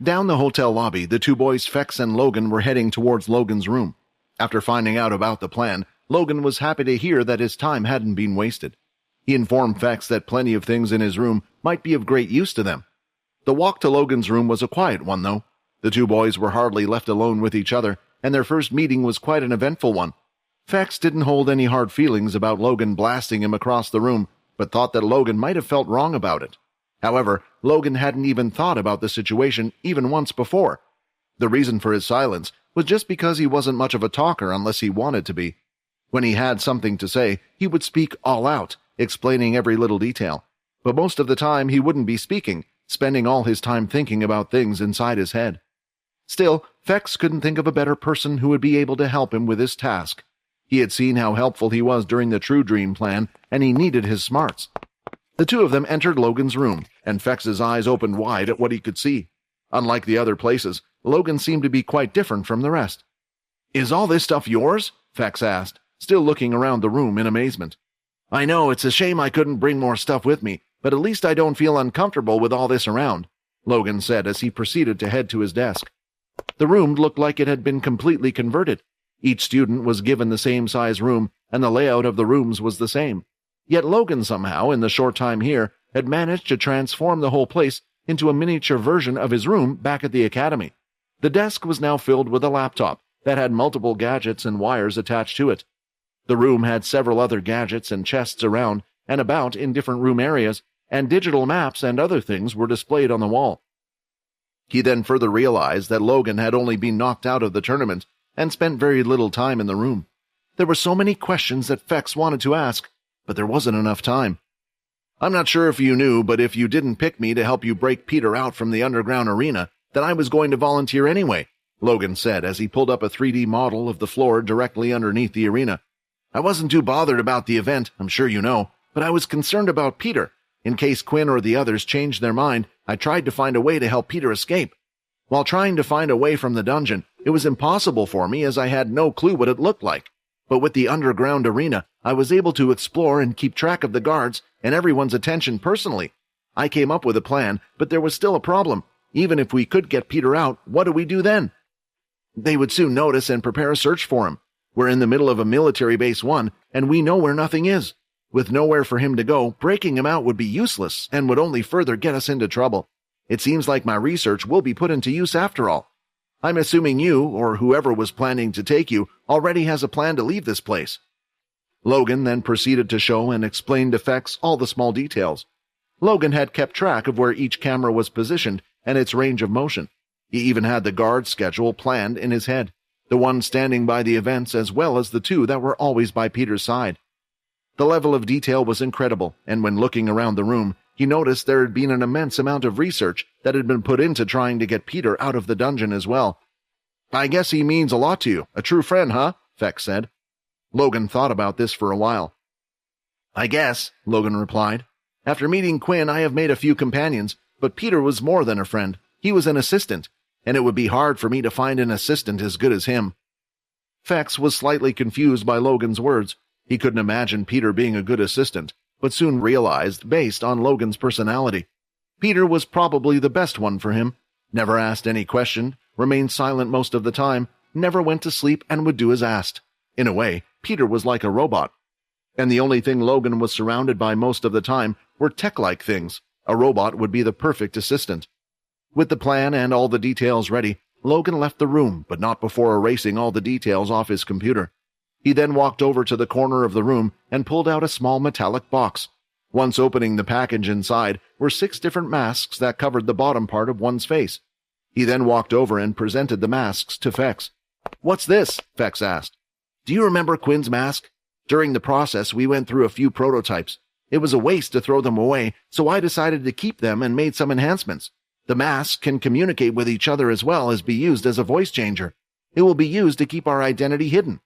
Down the hotel lobby, the two boys Fex and Logan were heading towards Logan's room. After finding out about the plan, Logan was happy to hear that his time hadn't been wasted. He informed Fex that plenty of things in his room might be of great use to them. The walk to Logan's room was a quiet one, though. The two boys were hardly left alone with each other, and their first meeting was quite an eventful one. Fex didn't hold any hard feelings about Logan blasting him across the room, but thought that Logan might have felt wrong about it. However, Logan hadn't even thought about the situation even once before. The reason for his silence was just because he wasn't much of a talker unless he wanted to be. When he had something to say, he would speak all out, explaining every little detail. But most of the time he wouldn't be speaking, spending all his time thinking about things inside his head. Still, Fex couldn't think of a better person who would be able to help him with his task. He had seen how helpful he was during the True Dream plan, and he needed his smarts. The two of them entered Logan's room, and Fex's eyes opened wide at what he could see. Unlike the other places, Logan seemed to be quite different from the rest. "Is all this stuff yours?" Fex asked, still looking around the room in amazement. "I know, it's a shame I couldn't bring more stuff with me, but at least I don't feel uncomfortable with all this around," Logan said as he proceeded to head to his desk. The room looked like it had been completely converted. Each student was given the same size room, and the layout of the rooms was the same. Yet Logan somehow, in the short time here, had managed to transform the whole place into a miniature version of his room back at the academy. The desk was now filled with a laptop that had multiple gadgets and wires attached to it. The room had several other gadgets and chests around and about in different room areas, and digital maps and other things were displayed on the wall. He then further realized that Logan had only been knocked out of the tournament and spent very little time in the room. There were so many questions that Fex wanted to ask, but there wasn't enough time. "I'm not sure if you knew, but if you didn't pick me to help you break Peter out from the underground arena, then I was going to volunteer anyway," Logan said as he pulled up a 3D model of the floor directly underneath the arena. "I wasn't too bothered about the event, I'm sure you know, but I was concerned about Peter. In case Quinn or the others changed their mind, I tried to find a way to help Peter escape. While trying to find a way from the dungeon, it was impossible for me as I had no clue what it looked like. But with the underground arena, I was able to explore and keep track of the guards and everyone's attention personally. I came up with a plan, but there was still a problem. Even if we could get Peter out, what do we do then? They would soon notice and prepare a search for him. We're in the middle of a military base 1, and we know where nothing is. With nowhere for him to go, breaking him out would be useless and would only further get us into trouble. It seems like my research will be put into use after all. I'm assuming you, or whoever was planning to take you, already has a plan to leave this place." Logan then proceeded to show and explain to Fex all the small details. Logan had kept track of where each camera was positioned and its range of motion. He even had the guard schedule planned in his head, the one standing by the events as well as the two that were always by Peter's side. The level of detail was incredible, and when looking around the room, he noticed there had been an immense amount of research that had been put into trying to get Peter out of the dungeon as well. "I guess he means a lot to you. A true friend, huh?" Fex said. Logan thought about this for a while. "I guess," Logan replied. "After meeting Quinn, I have made a few companions, but Peter was more than a friend. He was an assistant, and it would be hard for me to find an assistant as good as him." Fex was slightly confused by Logan's words. He couldn't imagine Peter being a good assistant, but soon realized, based on Logan's personality, Peter was probably the best one for him. Never asked any question, remained silent most of the time, never went to sleep, and would do as asked. In a way, Peter was like a robot. And the only thing Logan was surrounded by most of the time were tech-like things. A robot would be the perfect assistant. With the plan and all the details ready, Logan left the room, but not before erasing all the details off his computer. He then walked over to the corner of the room and pulled out a small metallic box. Once opening the package inside were 6 different masks that covered the bottom part of one's face. He then walked over and presented the masks to Fex. "What's this?" Fex asked. "Do you remember Quinn's mask? During the process, we went through a few prototypes. It was a waste to throw them away, so I decided to keep them and made some enhancements. The masks can communicate with each other as well as be used as a voice changer. It will be used to keep our identity hidden."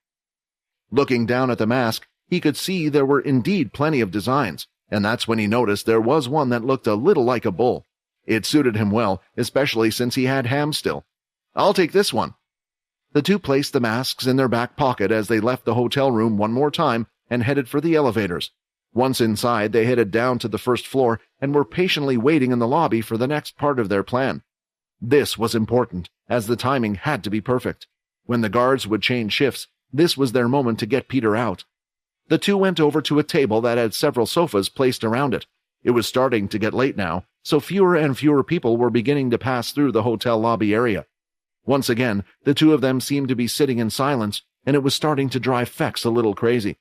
Looking down at the mask, he could see there were indeed plenty of designs, and that's when he noticed there was one that looked a little like a bull. It suited him well, especially since he had ham still. "I'll take this one." The two placed the masks in their back pocket as they left the hotel room one more time and headed for the elevators. Once inside, they headed down to the first floor and were patiently waiting in the lobby for the next part of their plan. This was important, as the timing had to be perfect. When the guards would change shifts, this was their moment to get Peter out. The two went over to a table that had several sofas placed around it. It was starting to get late now, so fewer and fewer people were beginning to pass through the hotel lobby area. Once again, the two of them seemed to be sitting in silence, and it was starting to drive Fex a little crazy.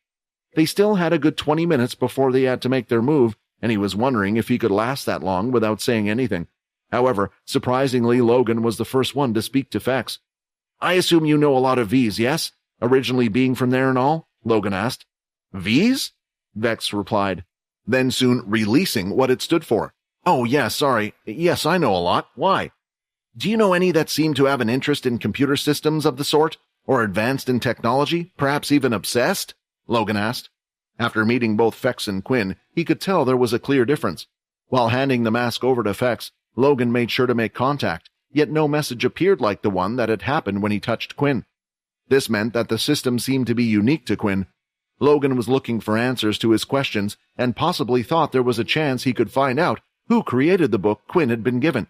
They still had a good 20 minutes before they had to make their move, and he was wondering if he could last that long without saying anything. However, surprisingly, Logan was the first one to speak to Fex. "I assume you know a lot of V's, yes? Originally being from there and all?" Logan asked. "V's?" Vex replied, then soon releasing what it stood for. "Oh, yeah, sorry. Yes, I know a lot. Why?" "Do you know any that seem to have an interest in computer systems of the sort? Or advanced in technology? Perhaps even obsessed?" Logan asked. After meeting both Fex and Quinn, he could tell there was a clear difference. While handing the mask over to Fex, Logan made sure to make contact, yet no message appeared like the one that had happened when he touched Quinn. This meant that the system seemed to be unique to Quinn. Logan was looking for answers to his questions and possibly thought there was a chance he could find out who created the book Quinn had been given.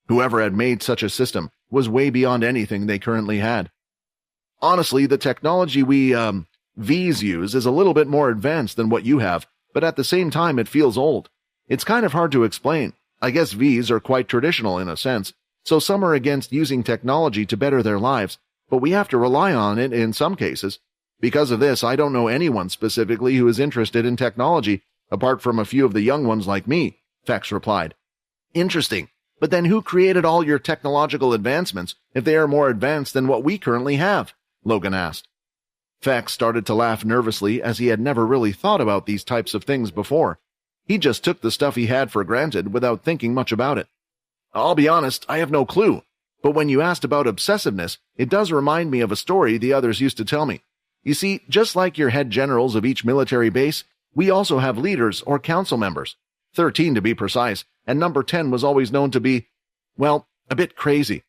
Whoever had made such a system was way beyond anything they currently had. "Honestly, the technology we, V's use is a little bit more advanced than what you have, but at the same time it feels old. It's kind of hard to explain. I guess V's are quite traditional in a sense, so some are against using technology to better their lives, but we have to rely on it in some cases. Because of this, I don't know anyone specifically who is interested in technology, apart from a few of the young ones like me," Fex replied. "Interesting. But then who created all your technological advancements if they are more advanced than what we currently have?" Logan asked. Fex started to laugh nervously, as he had never really thought about these types of things before. He just took the stuff he had for granted without thinking much about it. "I'll be honest, I have no clue. But when you asked about obsessiveness, it does remind me of a story the others used to tell me. You see, just like your head generals of each military base, we also have leaders or council members. 13 to be precise, and number 10 was always known to be, well, a bit crazy.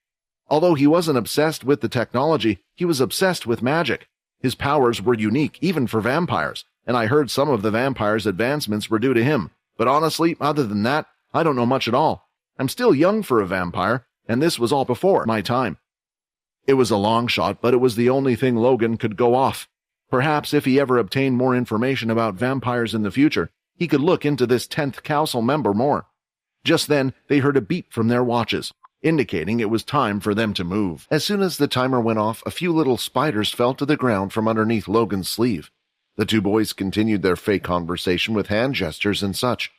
Although he wasn't obsessed with the technology, he was obsessed with magic. His powers were unique, even for vampires, and I heard some of the vampires' advancements were due to him. But honestly, other than that, I don't know much at all. I'm still young for a vampire, and this was all before my time." It was a long shot, but it was the only thing Logan could go off. Perhaps if he ever obtained more information about vampires in the future, he could look into this 10th council member more. Just then, they heard a beep from their watches, indicating it was time for them to move. As soon as the timer went off, a few little spiders fell to the ground from underneath Logan's sleeve. The two boys continued their fake conversation with hand gestures and such.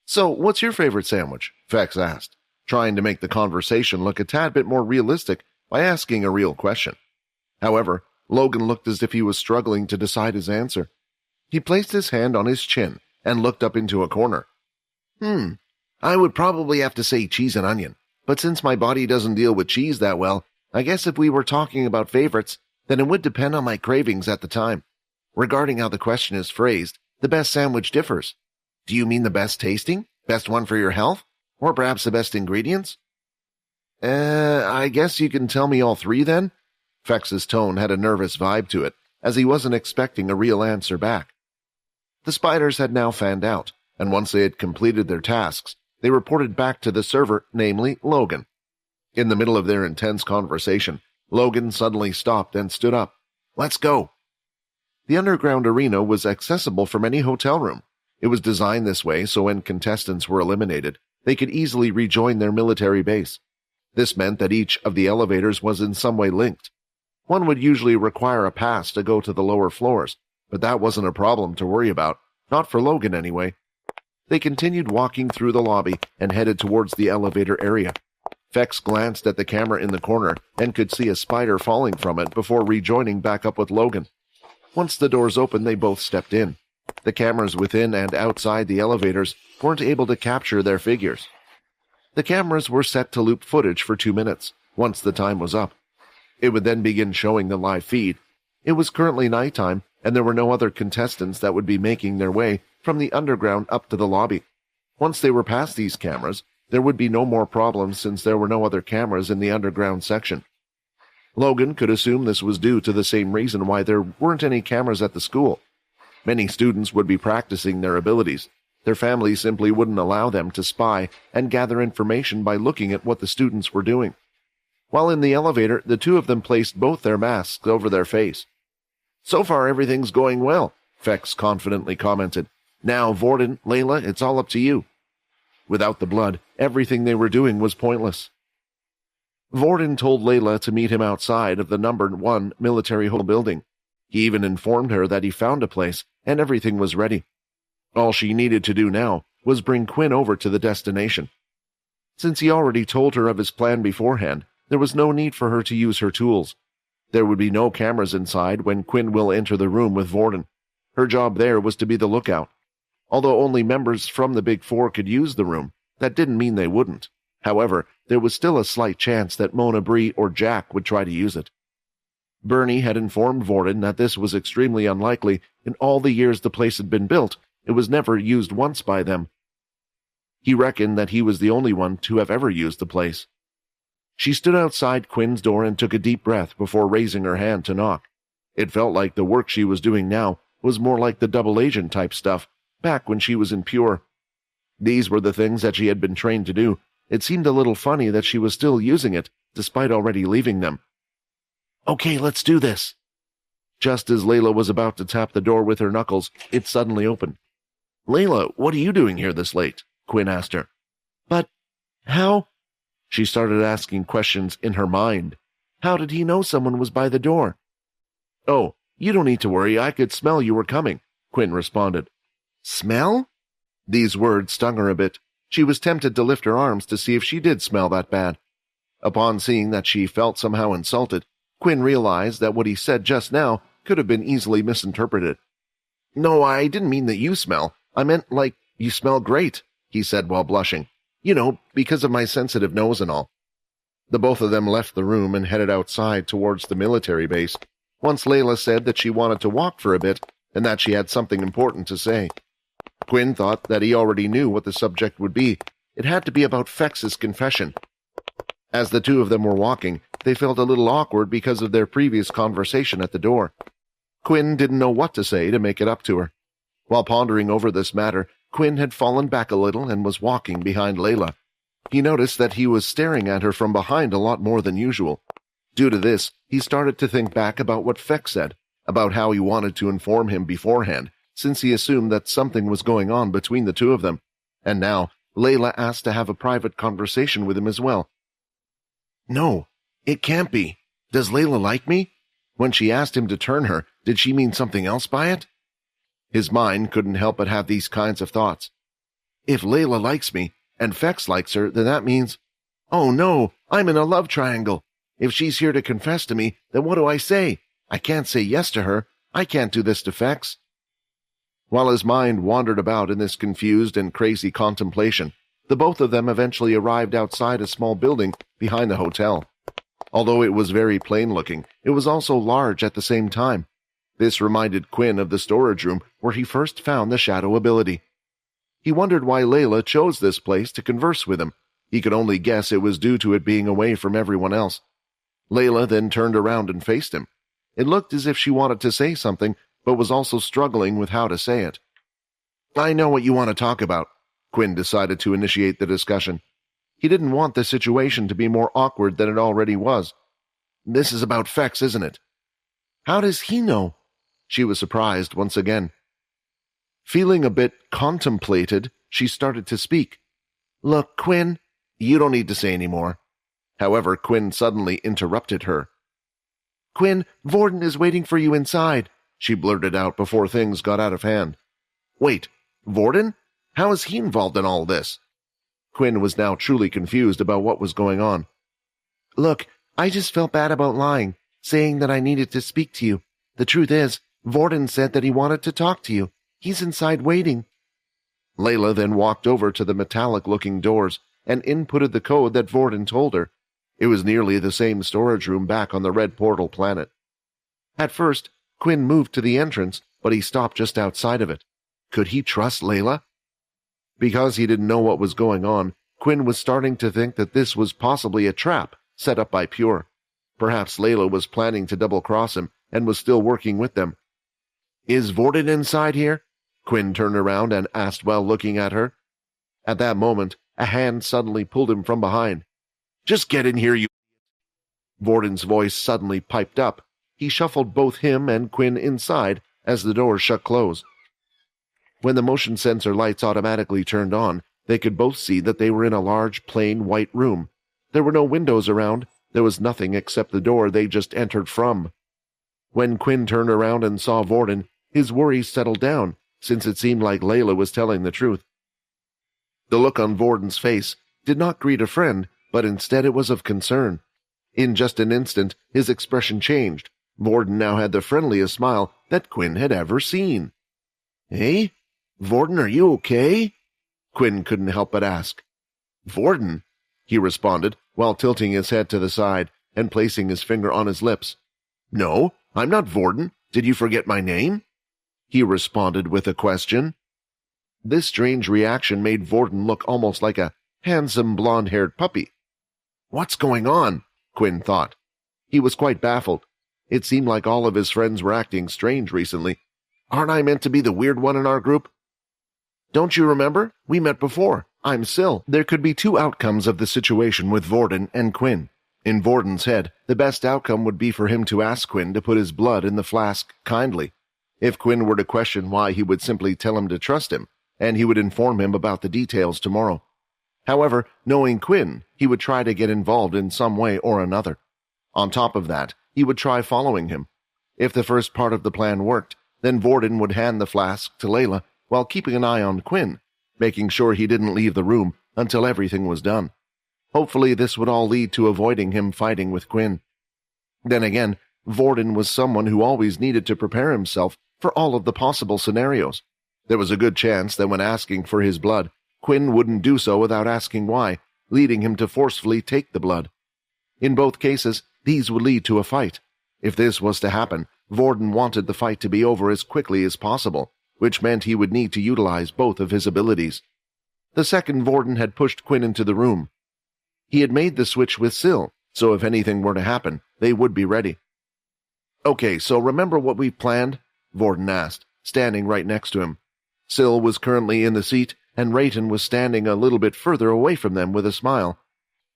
"So, what's your favorite sandwich?" Fex asked, trying to make the conversation look a tad bit more realistic by asking a real question. However, Logan looked as if he was struggling to decide his answer. He placed his hand on his chin and looked up into a corner. I would probably have to say cheese and onion, but since my body doesn't deal with cheese that well, I guess if we were talking about favorites, then it would depend on my cravings at the time. Regarding how the question is phrased, the best sandwich differs. Do you mean the best tasting? Best one for your health? Or perhaps the best ingredients?" I guess you can tell me all three then?" Fex's tone had a nervous vibe to it, as he wasn't expecting a real answer back. The spiders had now fanned out, and once they had completed their tasks, they reported back to the server, namely Logan. In the middle of their intense conversation, Logan suddenly stopped and stood up. "Let's go." The underground arena was accessible from any hotel room. It was designed this way so when contestants were eliminated, they could easily rejoin their military base. This meant that each of the elevators was in some way linked. One would usually require a pass to go to the lower floors, but that wasn't a problem to worry about, not for Logan anyway. They continued walking through the lobby and headed towards the elevator area. Fex glanced at the camera in the corner and could see a spider falling from it before rejoining back up with Logan. Once the doors opened, they both stepped in. The cameras within and outside the elevators weren't able to capture their figures. The cameras were set to loop footage for 2 minutes, once the time was up. It would then begin showing the live feed. It was currently nighttime, and there were no other contestants that would be making their way from the underground up to the lobby. Once they were past these cameras, there would be no more problems since there were no other cameras in the underground section. Logan could assume this was due to the same reason why there weren't any cameras at the school. Many students would be practicing their abilities. Their family simply wouldn't allow them to spy and gather information by looking at what the students were doing. While in the elevator, the two of them placed both their masks over their face. "So far, everything's going well," Fex confidently commented. "Now, Vorden, Layla, it's all up to you." Without the blood, everything they were doing was pointless. Vorden told Layla to meet him outside of the number 1 military hall building. He even informed her that he found a place and everything was ready. All she needed to do now was bring Quinn over to the destination. Since he already told her of his plan beforehand, there was no need for her to use her tools. There would be no cameras inside when Quinn will enter the room with Vorden. Her job there was to be the lookout. Although only members from the Big Four could use the room, that didn't mean they wouldn't. However, there was still a slight chance that Mona, Bree, or Jack would try to use it. Bernie had informed Vorden that this was extremely unlikely. In all the years the place had been built, it was never used once by them. He reckoned that he was the only one to have ever used the place. She stood outside Quinn's door and took a deep breath before raising her hand to knock. It felt like the work she was doing now was more like the double agent type stuff back when she was in Pure. These were the things that she had been trained to do. It seemed a little funny that she was still using it, despite already leaving them. "Okay, let's do this." Just as Layla was about to tap the door with her knuckles, it suddenly opened. "Layla, what are you doing here this late?" Quinn asked her. "But how?" She started asking questions in her mind. How did he know someone was by the door? "Oh, you don't need to worry. I could smell you were coming," Quinn responded. "Smell?" These words stung her a bit. She was tempted to lift her arms to see if she did smell that bad. Upon seeing that she felt somehow insulted, Quinn realized that what he said just now could have been easily misinterpreted. "No, I didn't mean that you smell. I meant, like, you smell great," he said while blushing. "You know, because of my sensitive nose and all." The both of them left the room and headed outside towards the military base. Once Layla said that she wanted to walk for a bit and that she had something important to say. Quinn thought that he already knew what the subject would be. It had to be about Fex's confession. As the two of them were walking, they felt a little awkward because of their previous conversation at the door. Quinn didn't know what to say to make it up to her. While pondering over this matter, Quinn had fallen back a little and was walking behind Layla. He noticed that he was staring at her from behind a lot more than usual. Due to this, he started to think back about what Fex said, about how he wanted to inform him beforehand, since he assumed that something was going on between the two of them. And now, Layla asked to have a private conversation with him as well. No, it can't be. Does Layla like me? When she asked him to turn her, did she mean something else by it? His mind couldn't help but have these kinds of thoughts. If Layla likes me, and Fex likes her, then that means, oh no, I'm in a love triangle. If she's here to confess to me, then what do I say? I can't say yes to her. I can't do this to Fex. While his mind wandered about in this confused and crazy contemplation, the both of them eventually arrived outside a small building behind the hotel. Although it was very plain-looking, it was also large at the same time. This reminded Quinn of the storage room where he first found the shadow ability. He wondered why Layla chose this place to converse with him. He could only guess it was due to it being away from everyone else. Layla then turned around and faced him. It looked as if she wanted to say something, but was also struggling with how to say it. I know what you want to talk about. Quinn decided to initiate the discussion. He didn't want the situation to be more awkward than it already was. This is about Fex, isn't it? How does he know? She was surprised once again. Feeling a bit contemplated, she started to speak. Look, Quinn, you don't need to say any more. However, Quinn suddenly interrupted her. Quinn, Vorden is waiting for you inside, she blurted out before things got out of hand. Wait, Vorden? How is he involved in all this? Quinn was now truly confused about what was going on. Look, I just felt bad about lying, saying that I needed to speak to you. The truth is, Vorden said that he wanted to talk to you. He's inside waiting. Layla then walked over to the metallic-looking doors and inputted the code that Vorden told her. It was nearly the same storage room back on the Red Portal planet. At first, Quinn moved to the entrance, but he stopped just outside of it. Could he trust Layla? Because he didn't know what was going on, Quinn was starting to think that this was possibly a trap set up by Pure. Perhaps Layla was planning to double-cross him and was still working with them. Is Vorden inside here? Quinn turned around and asked while looking at her. At that moment, a hand suddenly pulled him from behind. "Just get in here, you—" Vorden's voice suddenly piped up. He shuffled both him and Quinn inside as the door shut close. When the motion sensor lights automatically turned on, they could both see that they were in a large, plain white room. There were no windows around. There was nothing except the door they just entered from. When Quinn turned around and saw Vorden, his worries settled down, since it seemed like Layla was telling the truth. The look on Vorden's face did not greet a friend, but instead it was of concern. In just an instant, his expression changed. Vorden now had the friendliest smile that Quinn had ever seen. "Hey? Vorden, are you okay?" Quinn couldn't help but ask. "Vorden?" he responded, while tilting his head to the side and placing his finger on his lips. "No, I'm not Vorden. Did you forget my name?" he responded with a question. This strange reaction made Vorden look almost like a handsome blonde-haired puppy. "What's going on?" Quinn thought. He was quite baffled. It seemed like all of his friends were acting strange recently. "Aren't I meant to be the weird one in our group?" "Don't you remember? We met before. I'm Sill." There could be two outcomes of the situation with Vorden and Quinn. In Vorden's head, the best outcome would be for him to ask Quinn to put his blood in the flask kindly. If Quinn were to question why, he would simply tell him to trust him, and he would inform him about the details tomorrow. However, knowing Quinn, he would try to get involved in some way or another. On top of that, he would try following him. If the first part of the plan worked, then Vorden would hand the flask to Layla while keeping an eye on Quinn, making sure he didn't leave the room until everything was done. Hopefully this would all lead to avoiding him fighting with Quinn. Then again, Vorden was someone who always needed to prepare himself for all of the possible scenarios. There was a good chance that when asking for his blood, Quinn wouldn't do so without asking why, leading him to forcefully take the blood. In both cases, these would lead to a fight. If this was to happen, Vorden wanted the fight to be over as quickly as possible, which meant he would need to utilize both of his abilities. The second Vorden had pushed Quinn into the room. He had made the switch with Sill, so if anything were to happen, they would be ready. "Okay, so remember what we've planned?" Vorden asked, standing right next to him. Sill was currently in the seat, and Rayton was standing a little bit further away from them with a smile.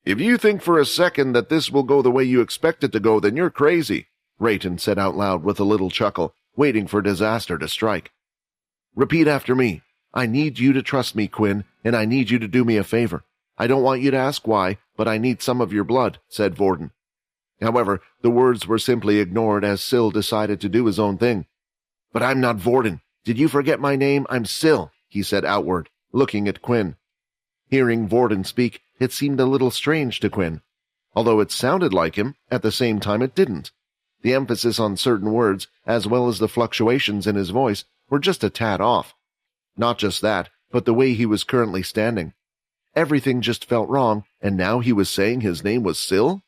"If you think for a second that this will go the way you expect it to go, then you're crazy," Rayton said out loud with a little chuckle, waiting for disaster to strike. "Repeat after me. I need you to trust me, Quinn, and I need you to do me a favor. I don't want you to ask why, but I need some of your blood," said Vorden. However, the words were simply ignored as Sill decided to do his own thing. "But I'm not Vorden. Did you forget my name? I'm Sill," he said outward, looking at Quinn. Hearing Vorden speak, it seemed a little strange to Quinn. Although it sounded like him, at the same time it didn't. The emphasis on certain words, as well as the fluctuations in his voice, were just a tad off. Not just that, but the way he was currently standing. Everything just felt wrong, and now he was saying his name was Sill?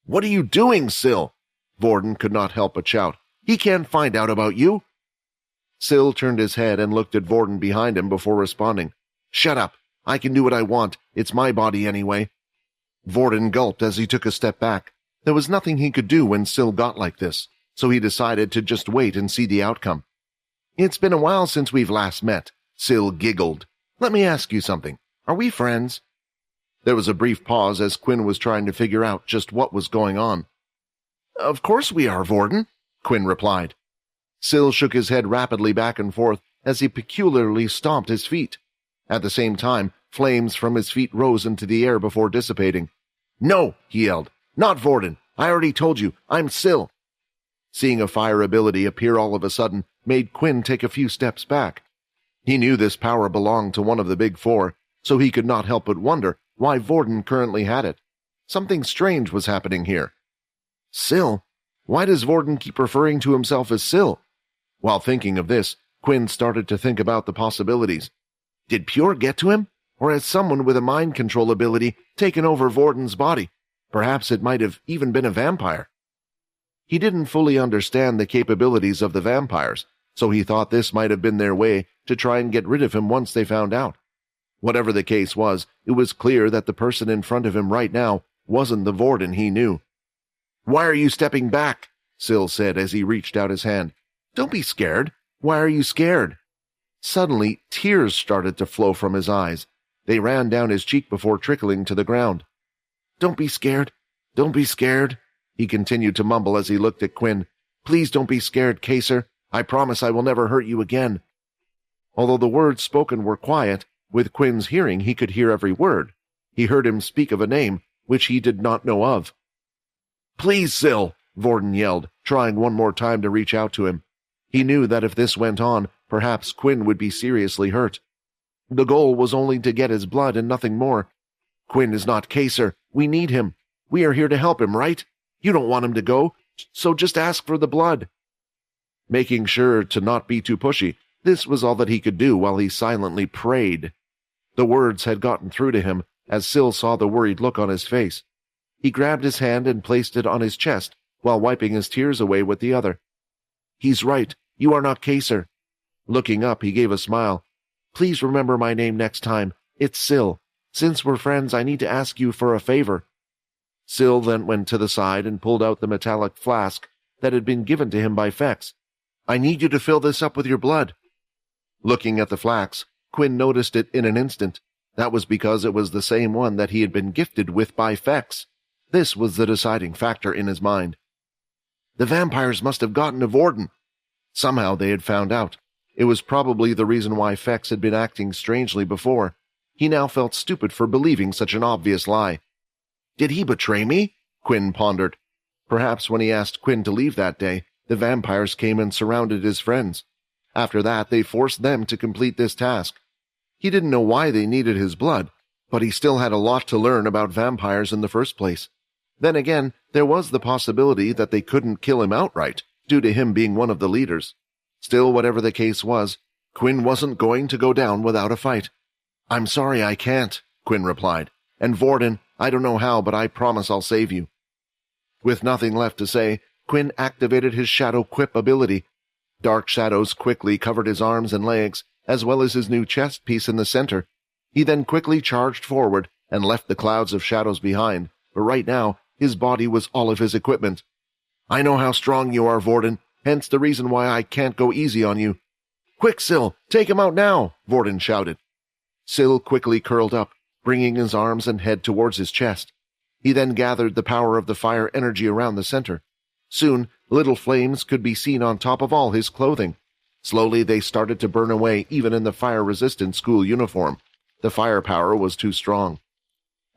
"What are you doing, Sill?" Vorden could not help but shout. "He can't find out about you." Sill turned his head and looked at Vorden behind him before responding. "Shut up. I can do what I want. It's my body anyway." Vorden gulped as he took a step back. There was nothing he could do when Sill got like this, so he decided to just wait and see the outcome. "It's been a while since we've last met," Sill giggled. "Let me ask you something. Are we friends?" There was a brief pause as Quinn was trying to figure out just what was going on. "Of course we are, Vorden," Quinn replied. Sill shook his head rapidly back and forth as he peculiarly stomped his feet. At the same time, flames from his feet rose into the air before dissipating. "No," he yelled. "Not Vorden. I already told you. I'm Sill." Seeing a fire ability appear all of a sudden made Quinn take a few steps back. He knew this power belonged to one of the big four, so he could not help but wonder why Vorden currently had it. Something strange was happening here. Sill? Why does Vorden keep referring to himself as Sill? While thinking of this, Quinn started to think about the possibilities. Did Pure get to him? Or has someone with a mind control ability taken over Vorden's body? Perhaps it might have even been a vampire. He didn't fully understand the capabilities of the vampires, so he thought this might have been their way to try and get rid of him once they found out. Whatever the case was, it was clear that the person in front of him right now wasn't the Vorden he knew. "Why are you stepping back?" Sill said as he reached out his hand. "Don't be scared. Why are you scared?" Suddenly, tears started to flow from his eyes. They ran down his cheek before trickling to the ground. "Don't be scared. Don't be scared," he continued to mumble as he looked at Quinn. "Please don't be scared, Kaser. I promise I will never hurt you again." Although the words spoken were quiet, with Quinn's hearing he could hear every word. He heard him speak of a name which he did not know of. "Please, Sill," Vorden yelled, trying one more time to reach out to him. He knew that if this went on, perhaps Quinn would be seriously hurt. The goal was only to get his blood and nothing more. "Quinn is not Kaser. We need him. We are here to help him, right? You don't want him to go, so just ask for the blood." Making sure to not be too pushy, this was all that he could do while he silently prayed. The words had gotten through to him as Sill saw the worried look on his face. He grabbed his hand and placed it on his chest while wiping his tears away with the other. "He's right. You are not Kaser." Looking up, he gave a smile. "Please remember my name next time. It's Sill. Since we're friends, I need to ask you for a favor." Sill then went to the side and pulled out the metallic flask that had been given to him by Fex. "I need you to fill this up with your blood." Looking at the flask, Quinn noticed it in an instant. That was because it was the same one that he had been gifted with by Fex. This was the deciding factor in his mind. The vampires must have gotten to Vorden. Somehow they had found out. It was probably the reason why Fex had been acting strangely before. He now felt stupid for believing such an obvious lie. Did he betray me? Quinn pondered. Perhaps when he asked Quinn to leave that day, the vampires came and surrounded his friends. After that, they forced them to complete this task. He didn't know why they needed his blood, but he still had a lot to learn about vampires in the first place. Then again, there was the possibility that they couldn't kill him outright, due to him being one of the leaders. Still, whatever the case was, Quinn wasn't going to go down without a fight. "I'm sorry I can't," Quinn replied. "And Vorden, I don't know how, but I promise I'll save you." With nothing left to say, Quinn activated his Shadow Quip ability. Dark shadows quickly covered his arms and legs, as well as his new chest piece in the center. He then quickly charged forward and left the clouds of shadows behind, but right now, his body was all of his equipment. "I know how strong you are, Vorden, hence the reason why I can't go easy on you." "Quick, Sill, take him out now!" Vorden shouted. Sill quickly curled up, bringing his arms and head towards his chest. He then gathered the power of the fire energy around the center. Soon, little flames could be seen on top of all his clothing. Slowly, they started to burn away even in the fire-resistant school uniform. The firepower was too strong.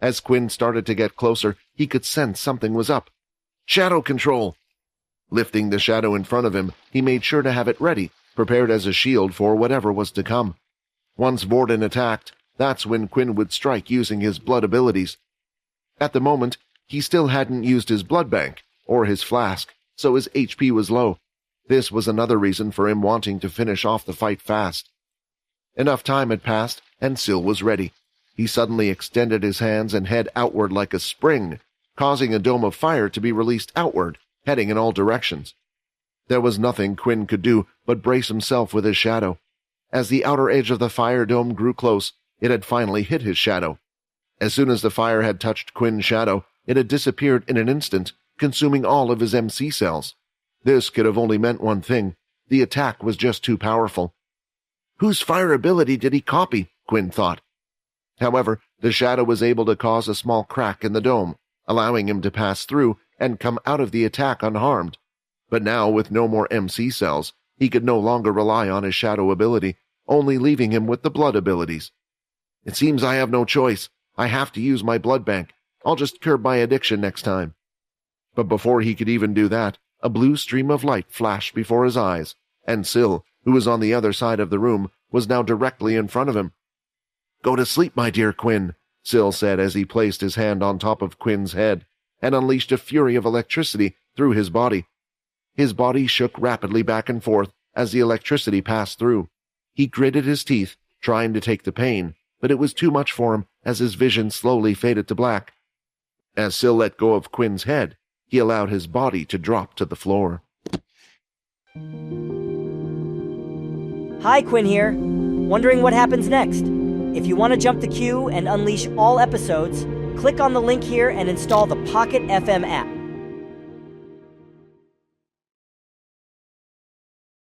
As Quinn started to get closer, he could sense something was up. "Shadow control!" Lifting the shadow in front of him, he made sure to have it ready, prepared as a shield for whatever was to come. Once Vorden attacked, that's when Quinn would strike using his blood abilities. At the moment, he still hadn't used his blood bank, or his flask, so his HP was low. This was another reason for him wanting to finish off the fight fast. Enough time had passed, and Sill was ready. He suddenly extended his hands and head outward like a spring, causing a dome of fire to be released outward, heading in all directions. There was nothing Quinn could do but brace himself with his shadow. As the outer edge of the fire dome grew close, it had finally hit his shadow. As soon as the fire had touched Quinn's shadow, it had disappeared in an instant, consuming all of his MC cells. This could have only meant one thing. The attack was just too powerful. Whose fire ability did he copy? Quinn thought. However, the shadow was able to cause a small crack in the dome, allowing him to pass through and come out of the attack unharmed. But now, with no more MC cells, he could no longer rely on his shadow ability, only leaving him with the blood abilities. "It seems I have no choice. I have to use my blood bank. I'll just curb my addiction next time." But before he could even do that, a blue stream of light flashed before his eyes, and Sill, who was on the other side of the room, was now directly in front of him. "Go to sleep, my dear Quinn," Sill said as he placed his hand on top of Quinn's head and unleashed a fury of electricity through his body. His body shook rapidly back and forth as the electricity passed through. He gritted his teeth, trying to take the pain, but it was too much for him as his vision slowly faded to black. As Sill let go of Quinn's head, he allowed his body to drop to the floor. Hi, Quinn here. Wondering what happens next? If you want to jump the queue and unleash all episodes, click on the link here and install the Pocket FM app.